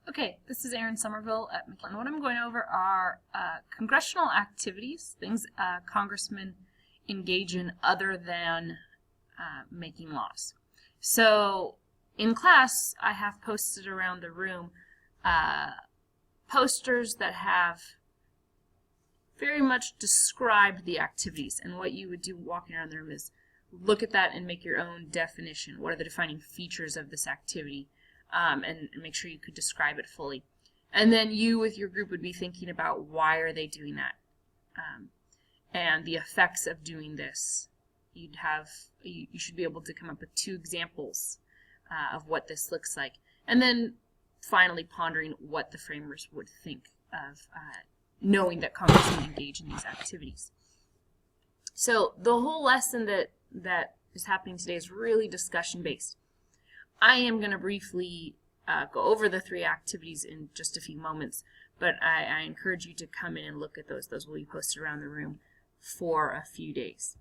Okay, this is Erin Somerville at McLean. What I'm going over are congressional activities, things congressmen engage in other than making laws. So in class, I have posted around the room posters that have very much described the activities, and what you would do walking around the room is look at that and make your own definition. What are the defining features of this activity? And make sure you could describe it fully. And then you with your group would be thinking about why are they doing that, and the effects of doing this. You should be able to come up with 2 examples of what this looks like, and then finally pondering what the framers would think of knowing that congressmen engage in these activities. So the whole lesson that is happening today is really discussion based. I am going to briefly go over the 3 activities in just a few moments, but I encourage you to come in and look at those. Those will be posted around the room for a few days.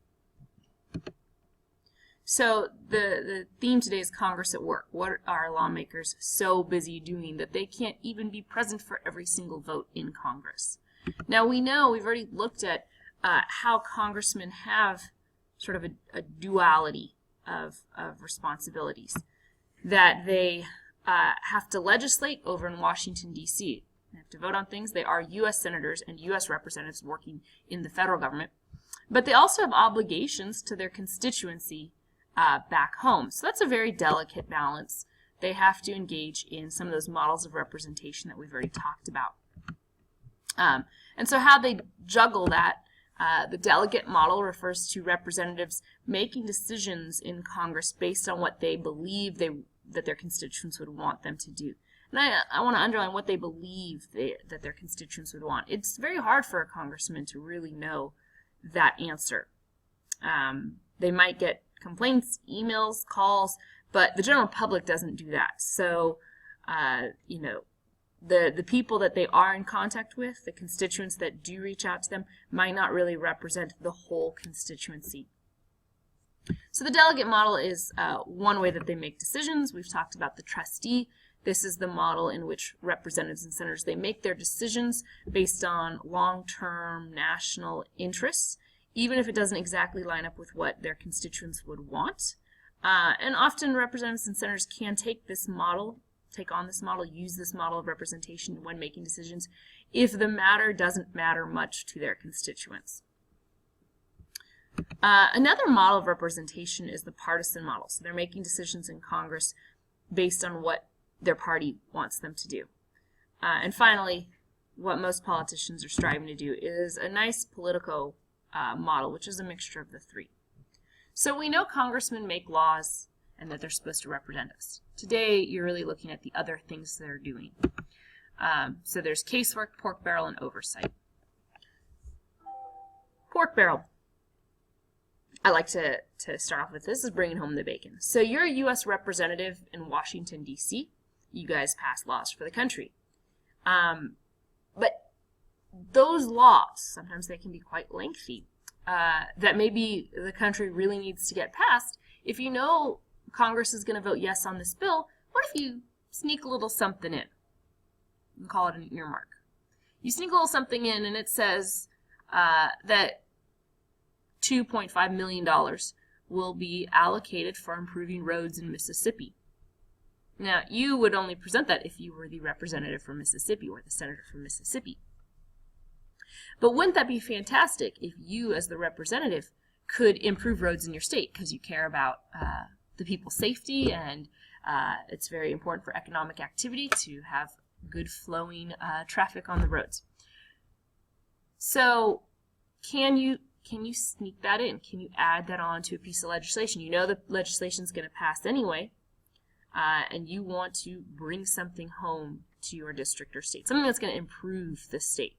So the theme today is Congress at work. What are lawmakers so busy doing that they can't even be present for every single vote in Congress? Now we know, we've already looked at how congressmen have sort of a duality of responsibilities. That they have to legislate over in Washington, D.C. They have to vote on things. They are U.S. senators and U.S. representatives working in the federal government. But they also have obligations to their constituency back home. So that's a very delicate balance. They have to engage in some of those models of representation that we've already talked about. And so how they juggle that, the delegate model refers to representatives making decisions in Congress based on what they believe that their constituents would want them to do. And I want to underline what they believe that their constituents would want. It's very hard for a congressman to really know that answer. They might get complaints, emails, calls, but the general public doesn't do that. So, the people that they are in contact with, the constituents that do reach out to them, might not really represent the whole constituency. So the delegate model is one way that they make decisions. We've talked about the trustee. This is the model in which representatives and senators, they make their decisions based on long-term national interests, even if it doesn't exactly line up with what their constituents would want. And often representatives and senators can take on this model, use this model of representation when making decisions if the matter doesn't matter much to their constituents. Another model of representation is the partisan model. So they're making decisions in Congress based on what their party wants them to do. And finally, what most politicians are striving to do is a nice political model, which is a mixture of the 3. So we know congressmen make laws and that they're supposed to represent us. Today, you're really looking at the other things they're doing. So there's casework, pork barrel, and oversight. Pork barrel. I like to start off with this is bringing home the bacon. So you're a U.S. representative in Washington, D.C. You guys pass laws for the country. But those laws, sometimes they can be quite lengthy, that maybe the country really needs to get passed. If you know Congress is going to vote yes on this bill, what if you sneak a little something in? We call it an earmark. You sneak a little something in and it says that $2.5 million will be allocated for improving roads in Mississippi. Now, you would only present that if you were the representative from Mississippi or the senator from Mississippi. But wouldn't that be fantastic if you, as the representative, could improve roads in your state because you care about the people's safety, and it's very important for economic activity to have good flowing traffic on the roads. So can you sneak that in? Can you add that on to a piece of legislation? You know the legislation is going to pass anyway, and you want to bring something home to your district or state, something that's going to improve the state.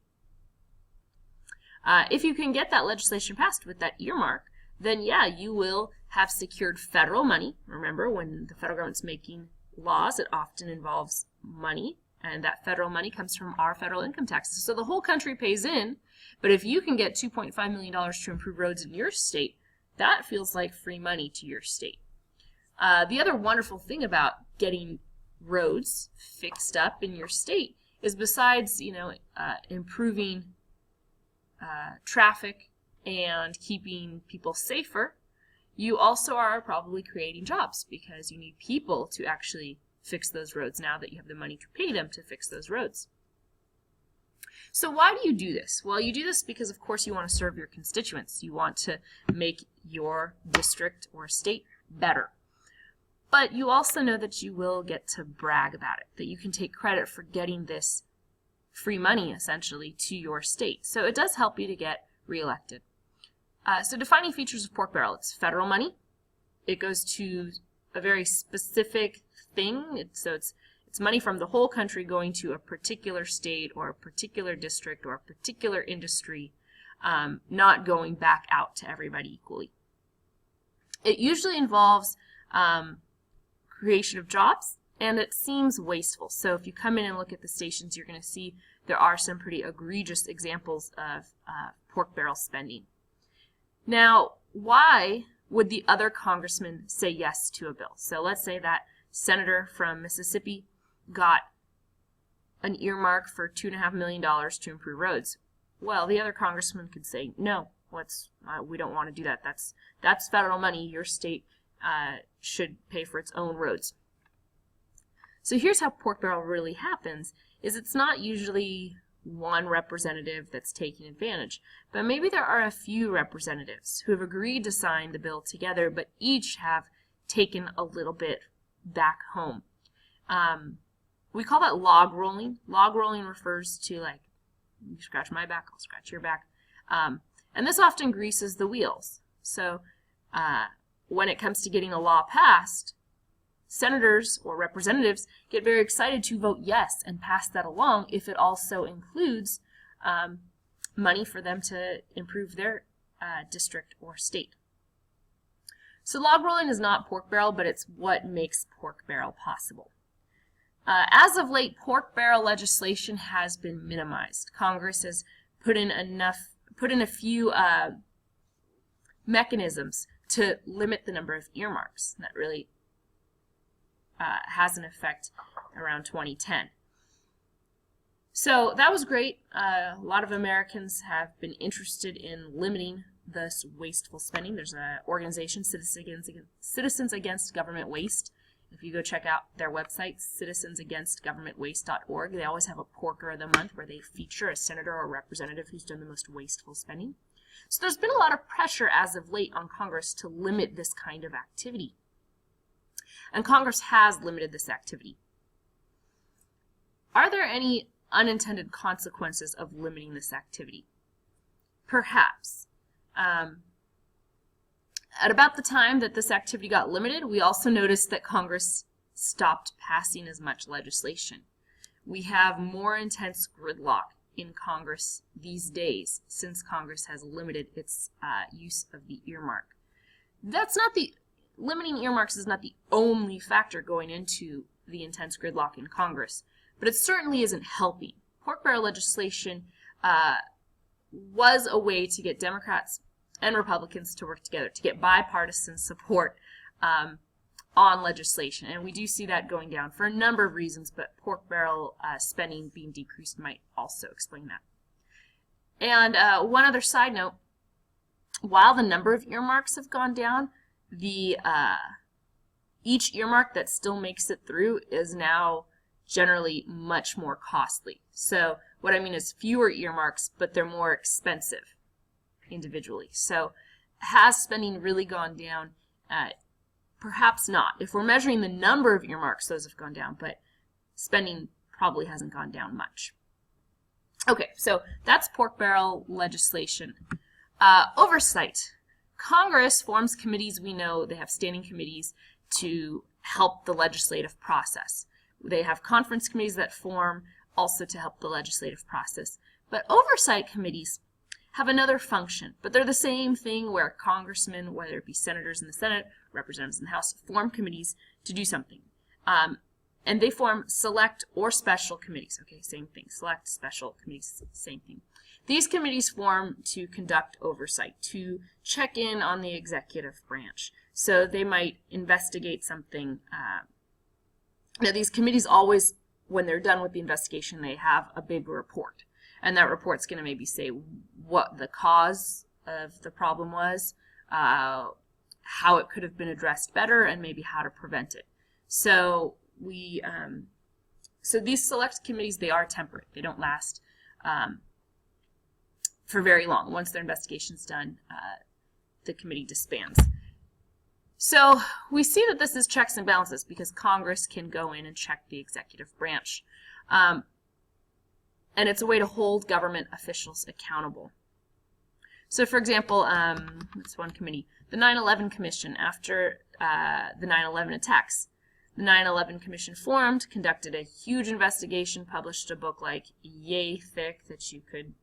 If you can get that legislation passed with that earmark, then yeah, you will have secured federal money. Remember, when the federal government's making laws, it often involves money, and that federal money comes from our federal income taxes. So the whole country pays in, but if you can get $2.5 million to improve roads in your state, that feels like free money to your state. The other wonderful thing about getting roads fixed up in your state is, besides improving traffic and keeping people safer, you also are probably creating jobs because you need people to actually fix those roads now that you have the money to pay them to fix those roads. So why do you do this? Well, you do this because, of course, you want to serve your constituents. You want to make your district or state better. But you also know that you will get to brag about it, that you can take credit for getting this free money, essentially, to your state. So it does help you to get reelected. So defining features of pork barrel: it's federal money. It goes to a very specific thing. It's money from the whole country going to a particular state or a particular district or a particular industry, not going back out to everybody equally. It usually involves creation of jobs, and it seems wasteful. So if you come in and look at the stations, you're going to see there are some pretty egregious examples of pork barrel spending. Now, why would the other congressmen say yes to a bill? So let's say that senator from Mississippi got an earmark for $2.5 million to improve roads. Well, the other congressman could say, no, we don't want to do that. That's federal money. Your state should pay for its own roads. So here's how pork barrel really happens: is it's not usually one representative that's taking advantage, but maybe there are a few representatives who have agreed to sign the bill together, but each have taken a little bit back home. We call that log rolling. Log rolling refers to, like, you scratch my back, I'll scratch your back. And this often greases the wheels. So when it comes to getting a law passed, senators or representatives get very excited to vote yes and pass that along if it also includes money for them to improve their district or state. So log rolling is not pork barrel, but it's what makes pork barrel possible. As of late, pork barrel legislation has been minimized. Congress has put in a few mechanisms to limit the number of earmarks. That really has an effect around 2010. So that was great. A lot of Americans have been interested in limiting this wasteful spending. There's an organization, Citizens Against Government Waste. If you go check out their website, citizensagainstgovernmentwaste.org, they always have a Porker of the Month where they feature a senator or representative who's done the most wasteful spending. So there's been a lot of pressure as of late on Congress to limit this kind of activity. And Congress has limited this activity. Are there any unintended consequences of limiting this activity? Perhaps. At about the time that this activity got limited, we also noticed that Congress stopped passing as much legislation. We have more intense gridlock in Congress these days since Congress has limited its use of the earmark. Limiting earmarks is not the only factor going into the intense gridlock in Congress, but it certainly isn't helping. Pork barrel legislation was a way to get Democrats and Republicans to work together, to get bipartisan support on legislation. And we do see that going down for a number of reasons, but pork barrel spending being decreased might also explain that. And one other side note, while the number of earmarks have gone down, each earmark that still makes it through is now generally much more costly. So what I mean is fewer earmarks, but they're more expensive individually. So has spending really gone down? Perhaps not. If we're measuring the number of earmarks, those have gone down, but spending probably hasn't gone down much. Okay, so that's pork barrel legislation. Oversight. Congress forms committees. We know they have standing committees to help the legislative process. They have conference committees that form also to help the legislative process. But oversight committees have another function, but they're the same thing where congressmen, whether it be senators in the Senate, representatives in the House, form committees to do something. And they form select or special committees. Okay, same thing. Select, special committees, same thing. These committees form to conduct oversight, to check in on the executive branch. So they might investigate something Now, these committees always, when they're done with the investigation, they have a big report. And that report's going to maybe say what the cause of the problem was, how it could have been addressed better, and maybe how to prevent it. So so these select committees, they are temporary. They don't last for very long. Once their investigation's done, the committee disbands. So we see that this is checks and balances because Congress can go in and check the executive branch. And it's a way to hold government officials accountable. So for example, that's one committee, the 9/11 Commission. After the 9/11 attacks, the 9/11 Commission formed, conducted a huge investigation, published a book like yay thick that you could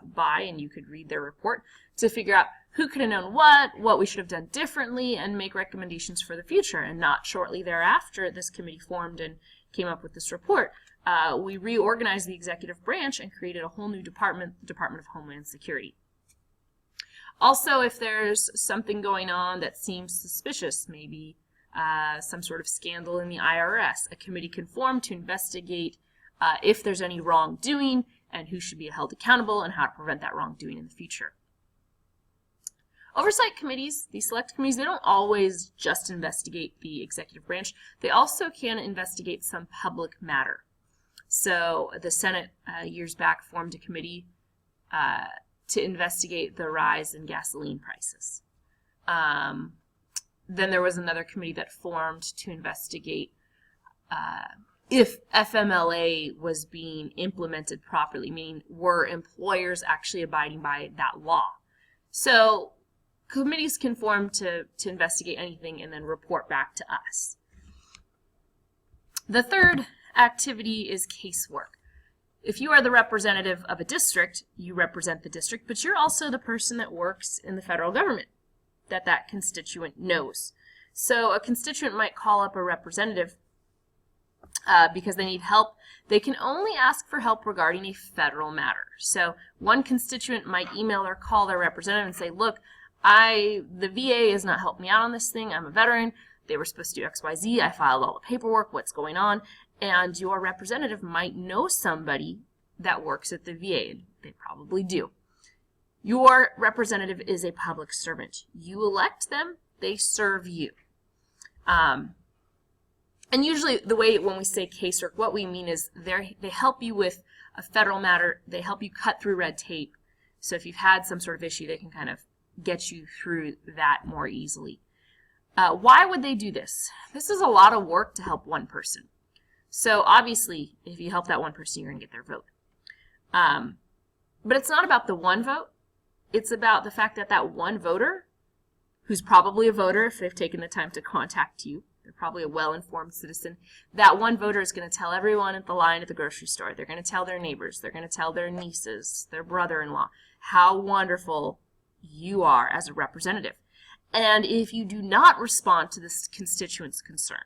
buy and you could read their report to figure out who could have known what we should have done differently, and make recommendations for the future. And not shortly thereafter, this committee formed and came up with this report. We reorganized the executive branch and created a whole new department, the Department of Homeland Security. Also, if there's something going on that seems suspicious, maybe some sort of scandal in the IRS, a committee can form to investigate if there's any wrongdoing and who should be held accountable and how to prevent that wrongdoing in the future. Oversight committees, these select committees, they don't always just investigate the executive branch. They also can investigate some public matter. So the Senate years back formed a committee to investigate the rise in gasoline prices. Then there was another committee that formed to investigate if FMLA was being implemented properly, meaning were employers actually abiding by that law. So committees can form to investigate anything and then report back to us. The third activity is casework. If you are the representative of a district, you represent the district, but you're also the person that works in the federal government that constituent knows. So a constituent might call up a representative because they need help. They can only ask for help regarding a federal matter. So one constituent might email or call their representative and say, look, the VA has not helped me out on this thing. I'm a veteran. They were supposed to do XYZ. I filed all the paperwork. What's going on? And your representative might know somebody that works at the VA. They probably do. Your representative is a public servant. You elect them. They serve you. And usually the way when we say casework, what we mean is they help you with a federal matter. They help you cut through red tape. So if you've had some sort of issue, they can kind of get you through that more easily. Why would they do this? This is a lot of work to help one person. So obviously, if you help that one person, you're going to get their vote. But it's not about the one vote. It's about the fact that that one voter, who's probably a voter if they've taken the time to contact you, they're probably a well-informed citizen, that one voter is going to tell everyone at the line at the grocery store. They're going to tell their neighbors. They're going to tell their nieces, their brother-in-law, how wonderful you are as a representative. And if you do not respond to this constituent's concern,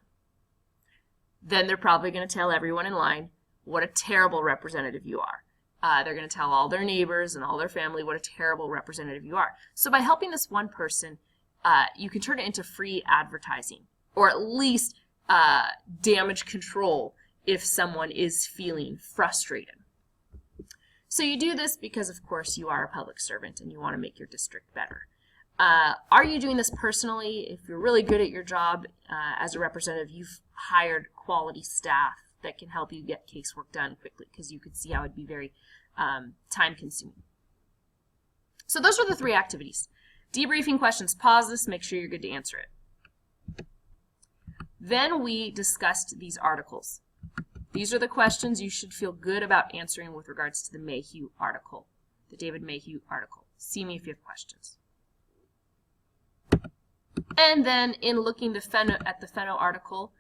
then they're probably going to tell everyone in line what a terrible representative you are. They're going to tell all their neighbors and all their family what a terrible representative you are. So by helping this one person, you can turn it into free advertising, or at least damage control if someone is feeling frustrated. So you do this because, of course, you are a public servant and you want to make your district better. Are you doing this personally? If you're really good at your job as a representative, you've hired quality staff that can help you get casework done quickly, because you could see how it would be very time-consuming. So those are the three activities. Debriefing questions. Pause this. Make sure you're good to answer it. Then we discussed these articles. These are the questions you should feel good about answering with regards to the Mayhew article, the David Mayhew article. See me if you have questions. And then in looking at the Fenno article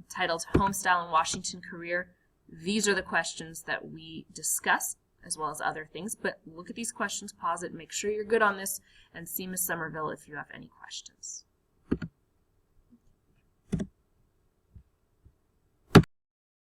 titled Homestyle in Washington Career, these are the questions that we discuss, as well as other things. But look at these questions, pause it, make sure you're good on this, and see Ms. Somerville if you have any questions.